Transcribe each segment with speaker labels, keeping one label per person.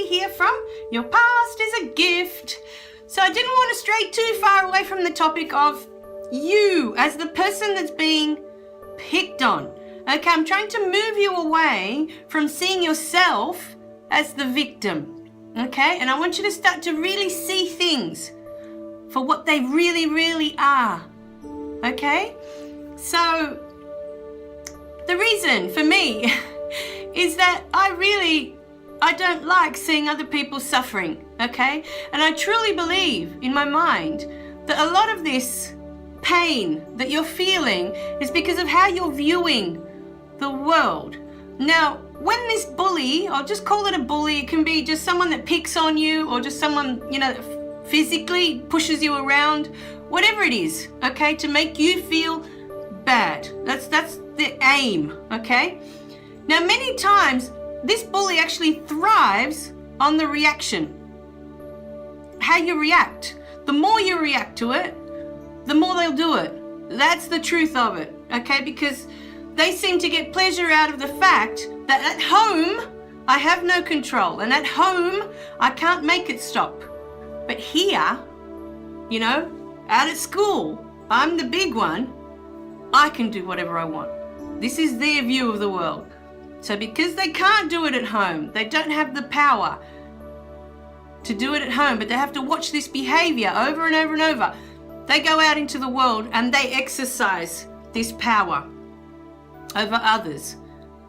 Speaker 1: bully hear from Your Past is a Gift. So I didn't want to stray too far away from the topic of you as the person that's being picked on. Okay, I'm trying to move you away from seeing yourself as the victim. Okay, and I want you to start to really see things for what they really, really are. Okay, so the reason for me is that I don't like seeing other people suffering. Okay, and I truly believe in my mind that a lot of this pain that you're feeling is because of how you're viewing the world. Now, when this bully, I'll just call it a bully, it can be just someone that picks on you or just someone, that physically pushes you around, whatever it is, okay, to make you feel bad. That's the aim, okay? Now, many times, this bully actually thrives on the reaction. How you react. The more you react to it, the more they'll do it. That's the truth of it, okay? Because they seem to get pleasure out of the fact that at home, I have no control. And at home, I can't make it stop. But here, out at school, I'm the big one. I can do whatever I want. This is their view of the world. So because they can't do it at home, they don't have the power to do it at home, but they have to watch this behavior over and over and over. They go out into the world and they exercise this power over others.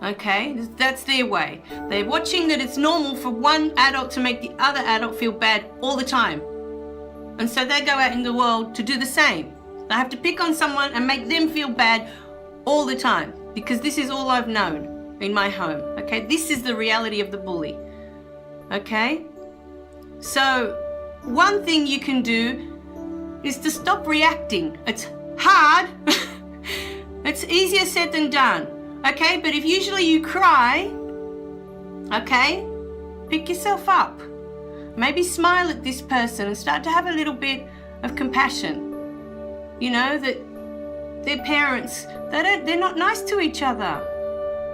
Speaker 1: Okay, that's their way. They're watching that it's normal for one adult to make the other adult feel bad all the time. And so they go out in the world to do the same. They have to pick on someone and make them feel bad all the time because this is all I've known in my home. Okay, this is the reality of the bully. Okay, so one thing you can do is to stop reacting. It's hard. It's easier said than done. Okay, but if usually you cry, okay, pick yourself up. Maybe smile at this person and start to have a little bit of compassion. That their parents, they're not nice to each other.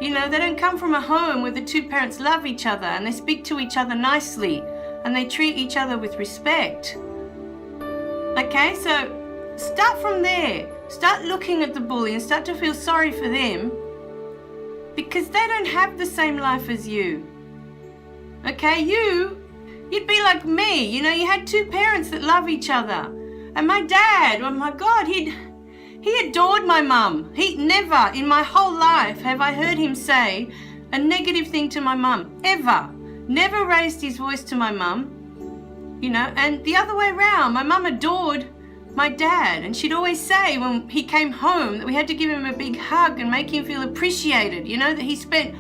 Speaker 1: They don't come from a home where the two parents love each other and they speak to each other nicely and they treat each other with respect. Okay, so start from there. Start looking at the bully and start to feel sorry for them because they don't have the same life as you. Okay, you'd be like me. You had two parents that love each other. And my dad, oh my God, he adored my mum. He never in my whole life have I heard him say a negative thing to my mum, ever. Never raised his voice to my mum. And the other way around, my mum adored my dad, and she'd always say when he came home that we had to give him a big hug and make him feel appreciated, that he spent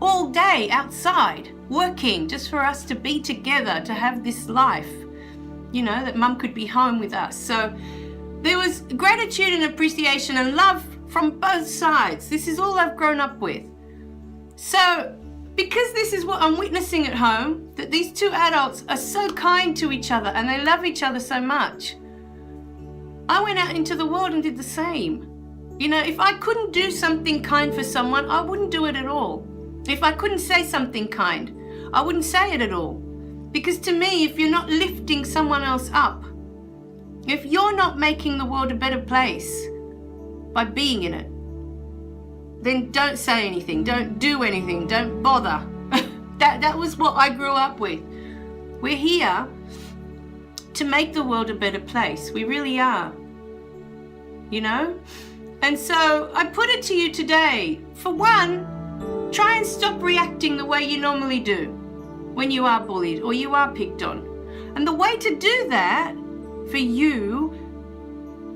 Speaker 1: all day outside working just for us to be together, to have this life, that mum could be home with us. So there was gratitude and appreciation and love from both sides. This is all I've grown up with. So because this is what I'm witnessing at home, that these two adults are so kind to each other and they love each other so much, I went out into the world and did the same. If I couldn't do something kind for someone, I wouldn't do it at all. If I couldn't say something kind, I wouldn't say it at all. Because to me, if you're not lifting someone else up, if you're not making the world a better place by being in it, then don't say anything, don't do anything, don't bother. That was what I grew up with. We're here to make the world a better place. We really are. And so I put it to you today. For one, try and stop reacting the way you normally do when you are bullied or you are picked on. And the way to do that for you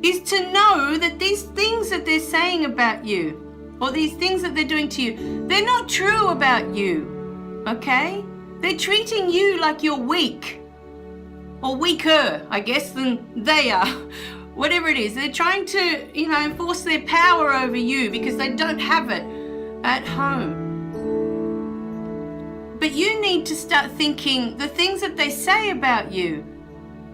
Speaker 1: is to know that these things that they're saying about you or these things that they're doing to you, they're not true about you, okay? They're treating you like you're weak or weaker, I guess, than they are. Whatever it is, they're trying to, enforce their power over you because they don't have it at home. But you need to start thinking the things that they say about you,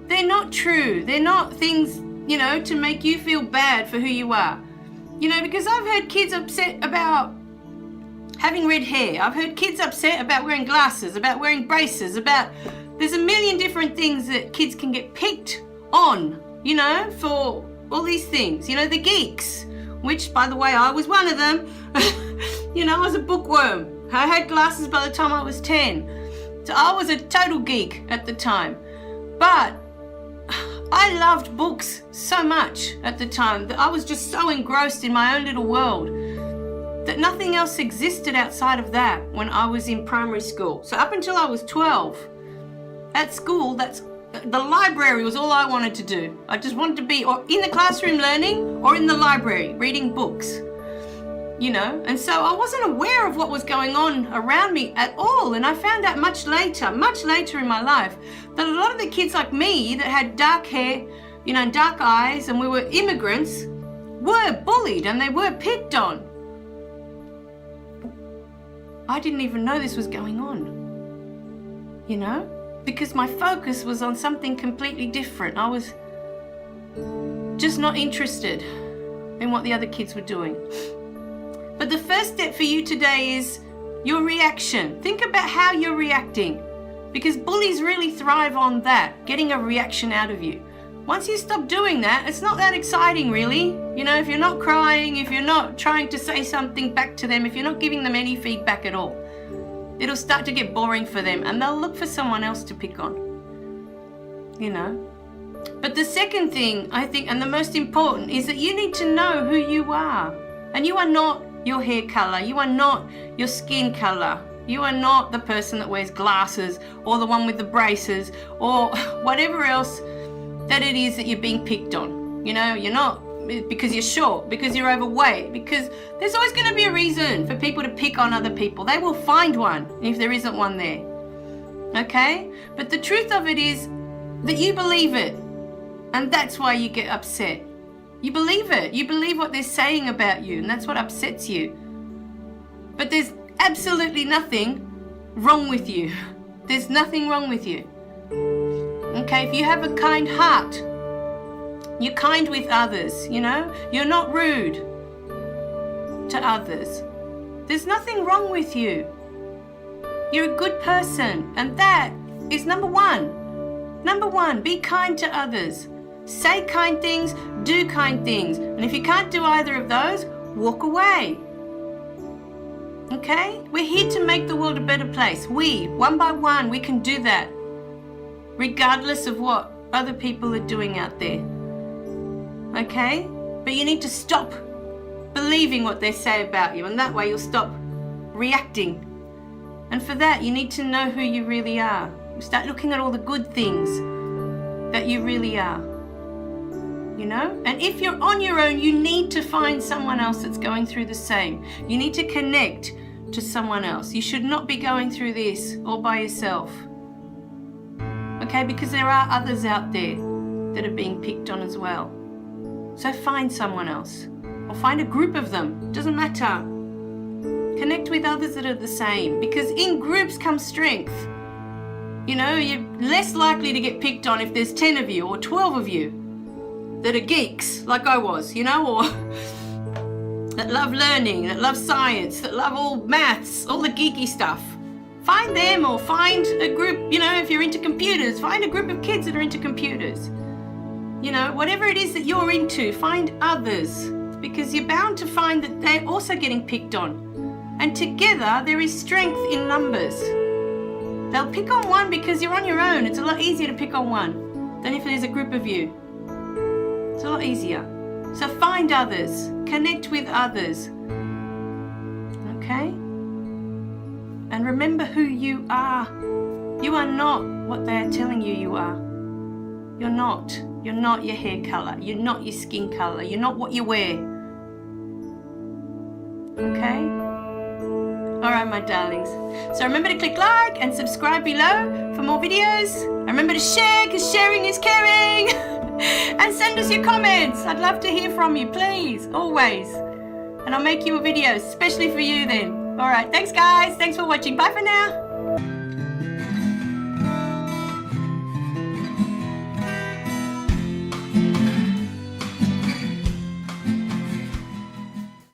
Speaker 1: they're not true. They're not things, to make you feel bad for who you are. Because I've heard kids upset about having red hair. I've heard kids upset about wearing glasses, about wearing braces, there's a million different things that kids can get picked on, you know, for all these things. You know, the geeks, which, by the way, I was one of them. You know, I was a bookworm. I had glasses by the time I was 10. So I was a total geek at the time. But I loved books so much at the time that I was just so engrossed in my own little world that nothing else existed outside of that when I was in primary school. So up until I was 12, at school, the library was all I wanted to do. I just wanted to be or in the classroom learning or in the library reading books, you know. And so I wasn't aware of what was going on around me at all. And I found out much later in my life, that a lot of the kids like me that had dark hair, you know, and dark eyes, and we were immigrants, were bullied and they were picked on. I didn't even know this was going on, you know, because my focus was on something completely different. I was just not interested in what the other kids were doing. But the first step for you today is your reaction. Think about how you're reacting, because bullies really thrive on that, getting a reaction out of you. Once you stop doing that, it's not that exciting, really. You know, if you're not crying, if you're not trying to say something back to them, if you're not giving them any feedback at all, it'll start to get boring for them and they'll look for someone else to pick on, you know. But the second thing, I think, and the most important, is that you need to know who you are. And you are not your hair color. You are not your skin color. You are not the person that wears glasses or the one with the braces or whatever else that it is that you're being picked on. You know, you're not because you're short, because you're overweight, because there's always going to be a reason for people to pick on other people. They will find one if there isn't one there. Okay? But the truth of it is that you believe it, and that's why you get upset. You believe it. You believe what they're saying about you, and that's what upsets you. But there's absolutely nothing wrong with you. There's nothing wrong with you. Okay, if you have a kind heart, you're kind with others, you know? You're not rude to others. There's nothing wrong with you. You're a good person, and that is number one. Number one, be kind to others. Say kind things, do kind things. And if you can't do either of those, walk away. Okay? We're here to make the world a better place. We, one by one, we can do that, regardless of what other people are doing out there. Okay? But you need to stop believing what they say about you, and that way you'll stop reacting. And for that, you need to know who you really are. Start looking at all the good things that you really are. You know? And if you're on your own, you need to find someone else that's going through the same. You need to connect to someone else. You should not be going through this all by yourself. Okay? Because there are others out there that are being picked on as well. So find someone else, or find a group of them. Doesn't matter. Connect with others that are the same, because in groups comes strength. You know, you're less likely to get picked on if there's 10 of you or 12 of you that are geeks, like I was, you know, or that love learning, that love science, that love all maths, all the geeky stuff. Find them, or find a group, you know, if you're into computers, find a group of kids that are into computers. You know, whatever it is that you're into, find others, because you're bound to find that they're also getting picked on. And together, there is strength in numbers. They'll pick on one because you're on your own. It's a lot easier to pick on one than if there's a group of you. It's a lot easier. So find others. Connect with others. Okay? And remember who you are. You are not what they are telling you you are. You're not. You're not your hair color. You're not your skin color. You're not what you wear. Okay? Alright, my darlings. So remember to click like and subscribe below for more videos. Remember to share, because sharing is caring. And send us your comments. I'd love to hear from you, please. Always. And I'll make you a video, especially for you then. Alright, thanks guys. Thanks for watching. Bye for now.